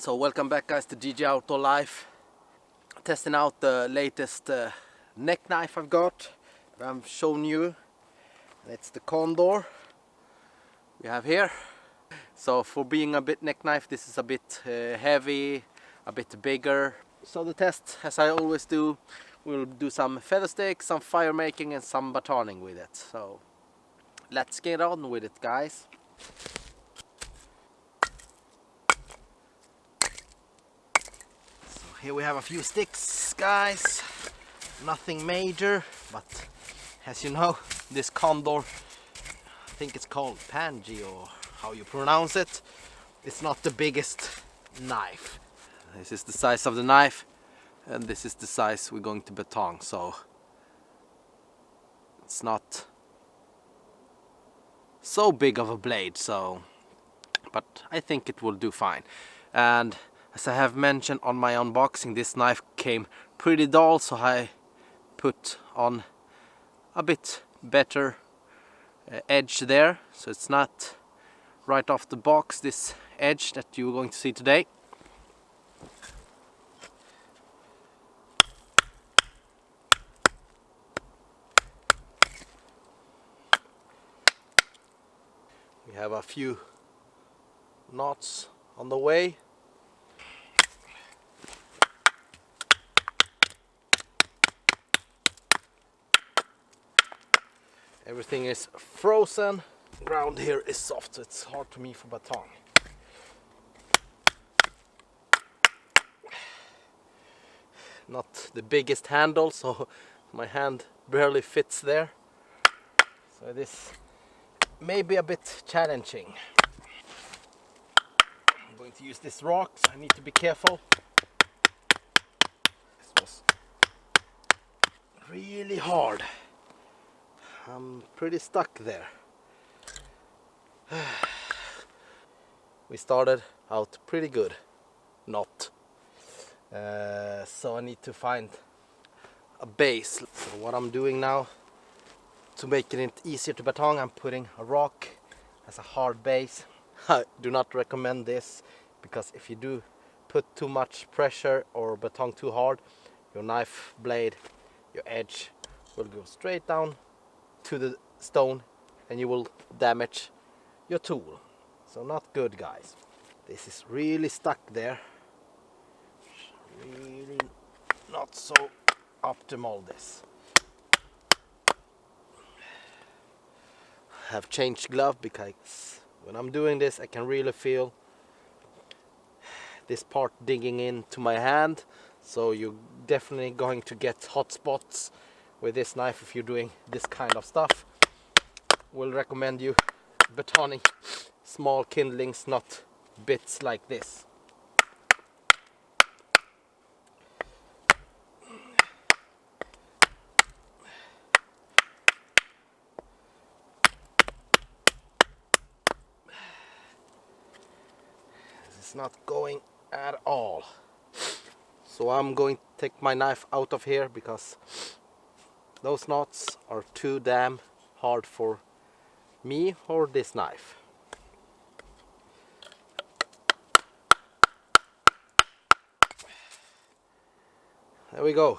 So welcome back guys to DJ Outdoor Life. Testing out the latest neck knife I've got. I'm showing you. It's the Condor we have here. So for being a bit neck knife, this is a bit heavy, a bit bigger. So the test, as I always do, we'll do some feather stick, some fire making and some batoning with it. So let's get on with it guys. Here we have a few sticks guys, nothing major, but as you know, this Condor, I think it's called Pangui or how you pronounce it, it's not the biggest knife. This is the size of the knife and this is the size we're going to baton, so it's not so big of a blade, so but I think it will do fine. And as I have mentioned on my unboxing, this knife came pretty dull, so I put on a bit better edge there, so it's not right off the box this edge that you're going to see today. We have a few knots on the way. Everything is frozen. Ground here is soft, so it's hard to me for baton. Not the biggest handle, so my hand barely fits there. So this may be a bit challenging. I'm going to use this rock, so I need to be careful. This was really hard. I'm pretty stuck there. We started out pretty good. Not. So I need to find a base. So what I'm doing now, to make it easier to baton, I'm putting a rock as a hard base. I do not recommend this, because if you do put too much pressure or baton too hard, your knife blade, your edge will go straight down to the stone and you will damage your tool. So not good guys. This is really stuck there. Really not so optimal this. I have changed glove because when I'm doing this I can really feel this part digging into my hand. So you're definitely going to get hot spots with this knife if you're doing this kind of stuff. Will recommend you batoning small kindlings, not bits like this. This is not going at all. So I'm going to take my knife out of here because those knots are too damn hard for me or this knife. There we go.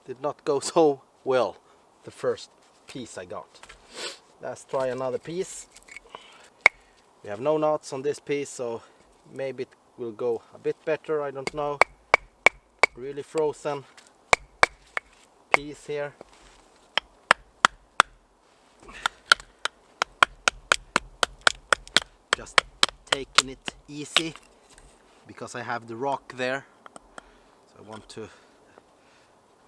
Did not go so well, the first piece I got. Let's try another piece. We have no knots on this piece, so maybe it will go a bit better, I don't know. Really frozen piece here. Just taking it easy because I have the rock there, so I want to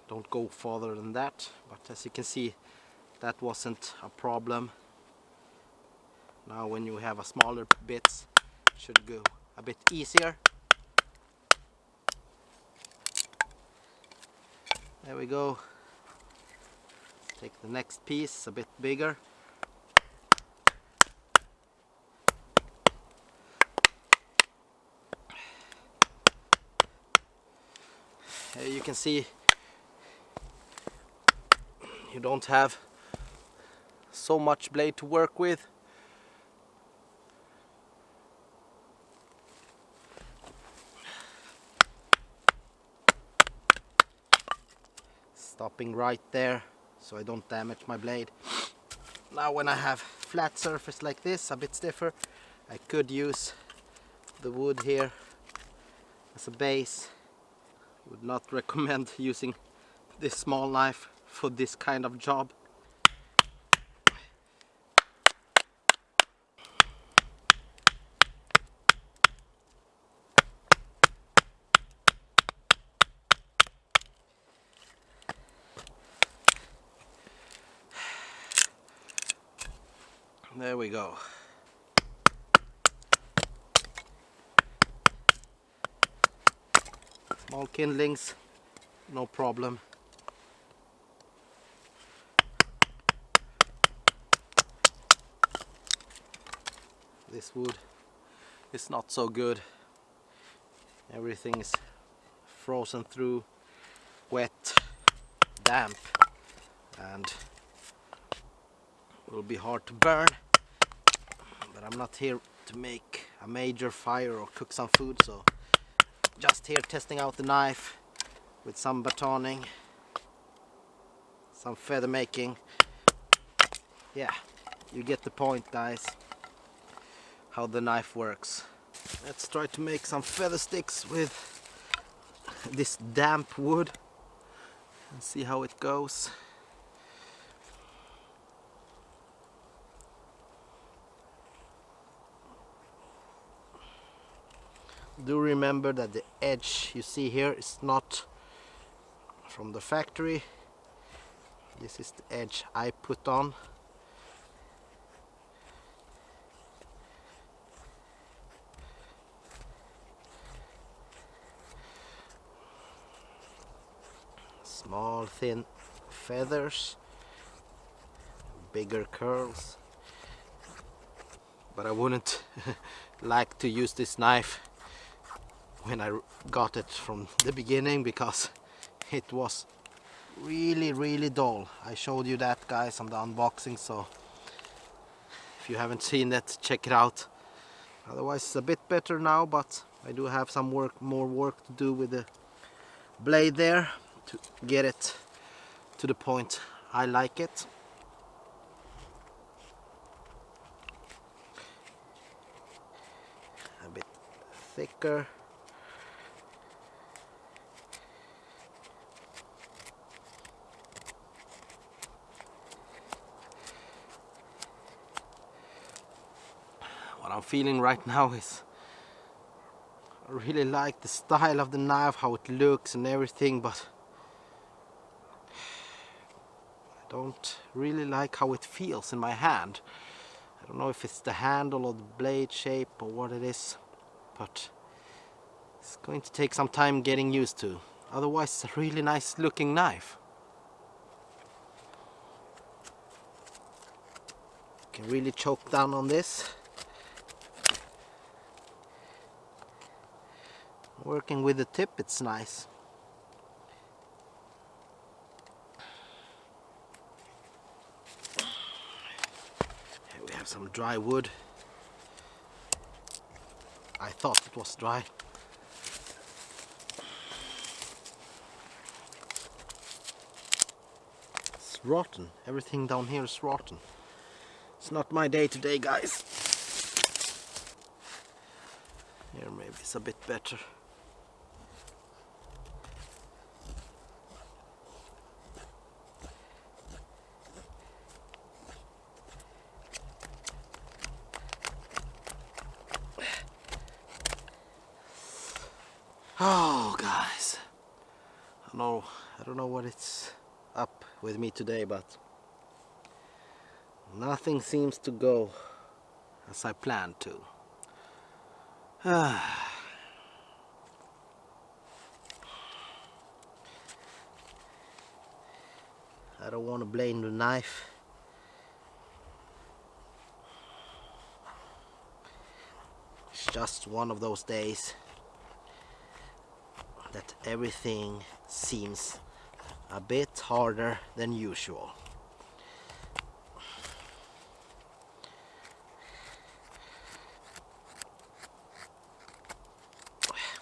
don't go farther than that, but as you can see that wasn't a problem. Now when you have a smaller bits it should go a bit easier. There we go. Take the next piece, a bit bigger. You can see you don't have so much blade to work with. stopping right there so I don't damage my blade. Now when I have flat surface like this, a bit stiffer, I could use the wood here as a base. Would not recommend using this small knife for this kind of job. There we go. Small kindlings, no problem. This wood is not so good. Everything is frozen through, wet, damp, and will be hard to burn. But I'm not here to make a major fire or cook some food, so just here testing out the knife with some batoning, some feather making. Yeah, you get the point, guys, how the knife works. Let's try to make some feather sticks with this damp wood and see how it goes. Do remember that the edge you see here is not from the factory. This is the edge I put on. Small thin feathers, bigger curls. But I wouldn't like to use this knife when I got it from the beginning, because it was really dull. I showed you that, guys, on the unboxing, so if you haven't seen that, check it out. Otherwise it's a bit better now, but I do have some more work to do with the blade there to get it to the point I like it. A bit thicker. What I'm feeling right now is I really like the style of the knife, how it looks and everything, but I don't really like how it feels in my hand. I don't know if it's the handle or the blade shape or what it is, but it's going to take some time getting used to. Otherwise it's a really nice looking knife. You can really choke down on this. Working with the tip, it's nice. Here we have some dry wood. I thought it was dry. It's rotten. Everything down here is rotten. It's not my day today, guys. Here maybe it's a bit better. Oh, guys, I don't know what it's up with me today, but nothing seems to go as I planned to. I don't want to blame the knife. It's just one of those days that everything seems a bit harder than usual.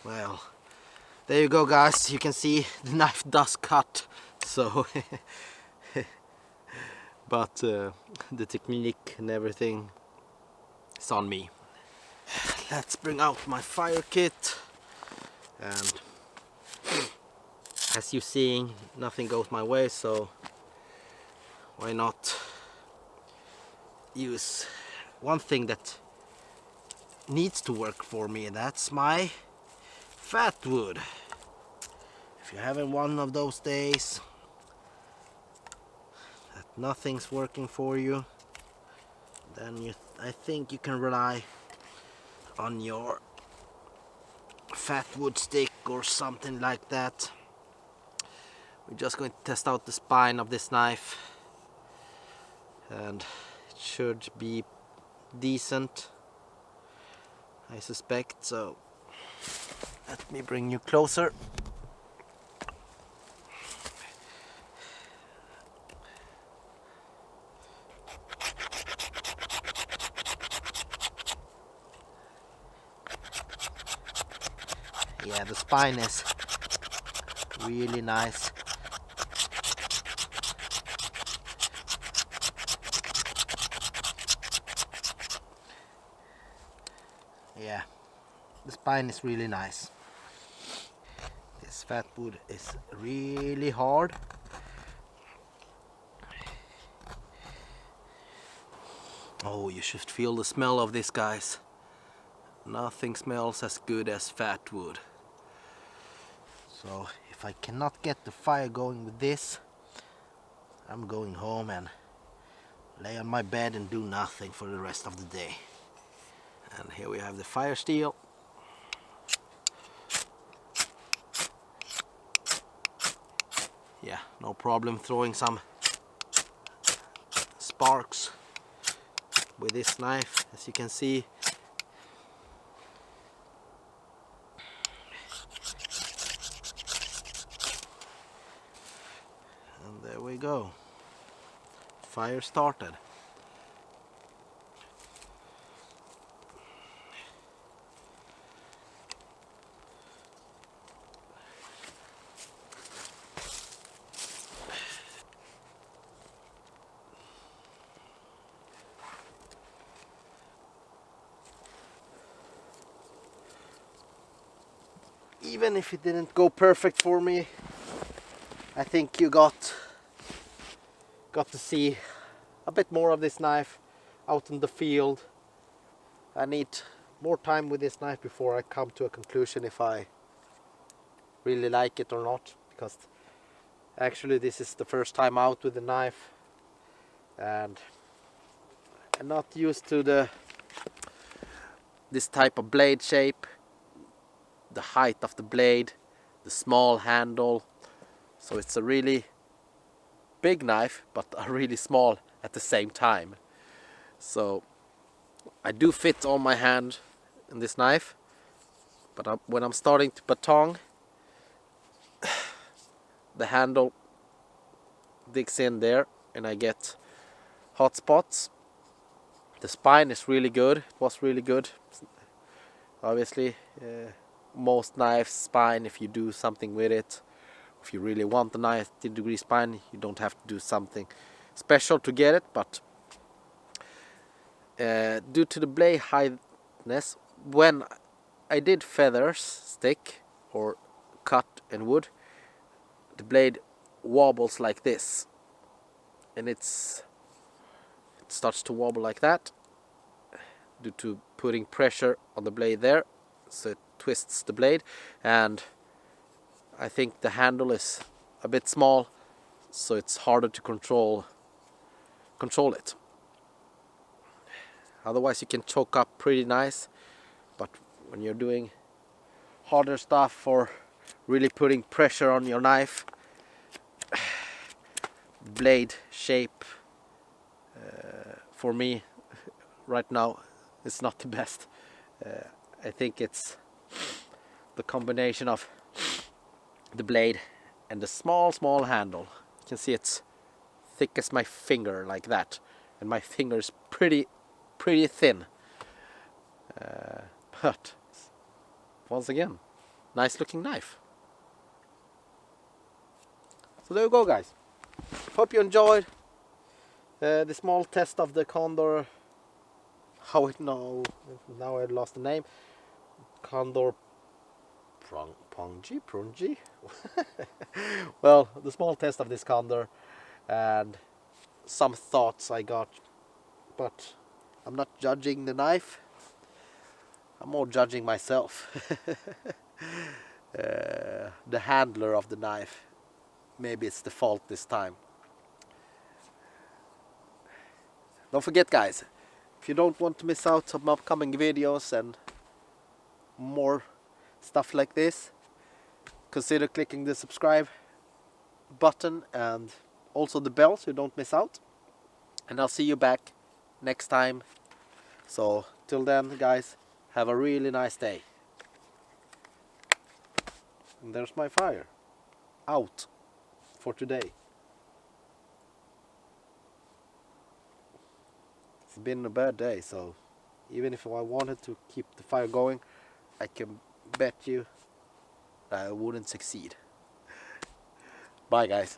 Well, there you go, guys. You can see the knife does cut so but the technique and everything is on me. Let's bring out my fire kit, and as you're seeing, nothing goes my way, so why not use one thing that needs to work for me, and that's my fat wood. If you're having one of those days that nothing's working for you, then I think you can rely on your fat wood stick or something like that. We're just going to test out the spine of this knife, and it should be decent, I suspect. So let me bring you closer. Yeah, the spine is really nice. Yeah, the spine is really nice. This fat wood is really hard. Oh, you should feel the smell of this, guys. Nothing smells as good as fat wood. So if I cannot get the fire going with this, I'm going home and lay on my bed and do nothing for the rest of the day. And here we have the fire steel. Yeah, no problem throwing some sparks with this knife, as you can see. And there we go. Fire started. Even if it didn't go perfect for me, I think you got to see a bit more of this knife out in the field. I need more time with this knife before I come to a conclusion if I really like it or not, because actually this is the first time out with the knife, and I'm not used to this type of blade shape, the height of the blade, the small handle. So it's a really big knife, but a really small at the same time. So I do fit on my hand in this knife, but when I'm starting to baton, the handle digs in there and I get hot spots. The spine is really good. It was really good. Obviously, most knives spine, if you do something with it, if you really want the 90-degree spine, you don't have to do something special to get it. But due to the blade highness, when I did feathers stick or cut in wood, the blade wobbles like this, and it starts to wobble like that due to putting pressure on the blade there, so it twists the blade. And I think the handle is a bit small, so it's harder to control it. Otherwise you can choke up pretty nice, but when you're doing harder stuff or really putting pressure on your knife, blade shape for me right now is not the best. I think it's the combination of the blade and the small handle. You can see it's thick as my finger, like that, and my finger is pretty thin, but once again, nice looking knife. So So there you go, guys. Hope you enjoyed the small test of the Condor. How it now I lost the name. Condor Pangui. Well, the small test of this Condor and some thoughts I got, but I'm not judging the knife. I'm more judging myself. The handler of the knife. Maybe it's the fault this time. Don't forget, guys, if you don't want to miss out on upcoming videos and more stuff like this, consider clicking the subscribe button and also the bell so you don't miss out. And I'll see you back next time. So till then, guys, have a really nice day. And there's my fire out for today. It's been a bad day, so even if I wanted to keep the fire going, I can bet you I wouldn't succeed. Bye, guys.